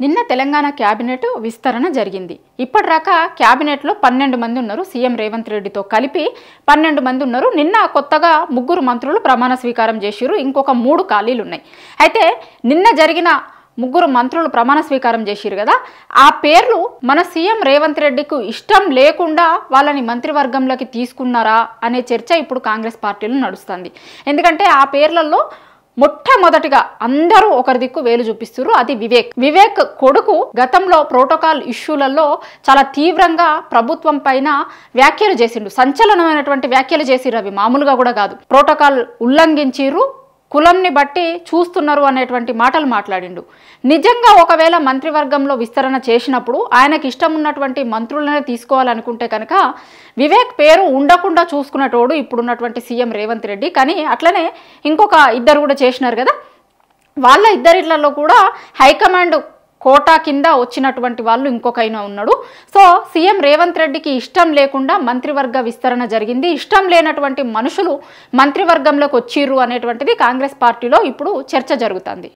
నిన్న తెలంగాణ క్యాబినెట్ విస్తరణ జరిగింది. ఇప్పటిదాకా క్యాబినెట్లో 12 మంది ఉన్నారు. సీఎం రేవంత్ రెడ్డితో కలిపి 12 మంది ఉన్నారు. నిన్న కొత్తగా 3 మంత్రులు ప్రమాణ స్వీకారం చేశారు. ఇంకొక 3 ఖాళీలు ఉన్నాయి. అయితే నిన్న జరిగిన 3 మంత్రులు ప్రమాణ స్వీకారం చేశారు కదా, ఆ పేర్లు మన సీఎం రేవంత్ రెడ్డికి ఇష్టం లేకుండా వాళ్ళని మంత్రివర్గంలోకి తీసుకున్నారా అనే చర్చ ఇప్పుడు కాంగ్రెస్ పార్టీలో నడుస్తుంది. ఎందుకంటే ఆ పేర్లలో మొట్టమొదటిగా అందరూ ఒకరి దిక్కు వేలు చూపిస్తున్నారు. అది వివేక్ కొడుకు గతంలో ప్రోటోకాల్ ఇష్యూలలో చాలా తీవ్రంగా ప్రభుత్వం పైన వ్యాఖ్యలు చేసిండు. సంచలనమైనటువంటి వ్యాఖ్యలు చేసిరు. అవి మామూలుగా కూడా కాదు. ప్రోటోకాల్ ఉల్లంఘించిరు, కులంని బట్టి చూస్తున్నారు అనేటువంటి మాటలు మాట్లాడిండు. నిజంగా ఒకవేళ మంత్రివర్గంలో విస్తరణ చేసినప్పుడు ఆయనకి ఇష్టం ఉన్నటువంటి మంత్రులనే తీసుకోవాలనుకుంటే కనుక వివేక్ పేరు ఉండకుండా చూసుకునేటోడు ఇప్పుడున్నటువంటి సీఎం రేవంత్ రెడ్డి. కానీ అట్లనే ఇంకొక ఇద్దరు కూడా చేసినారు కదా, వాళ్ళ ఇద్దరిళ్లలో కూడా హైకమాండ్ కోటా కింద వచ్చినటువంటి వాళ్ళు ఇంకొకైనా ఉన్నాడు. సో సీఎం రేవంత్ రెడ్డికి ఇష్టం లేకుండా మంత్రివర్గ విస్తరణ జరిగింది. ఇష్టం లేనటువంటి మనుషులు మంత్రివర్గంలోకి వచ్చిర్రు అనేటువంటిది కాంగ్రెస్ పార్టీలో ఇప్పుడు చర్చ జరుగుతుంది.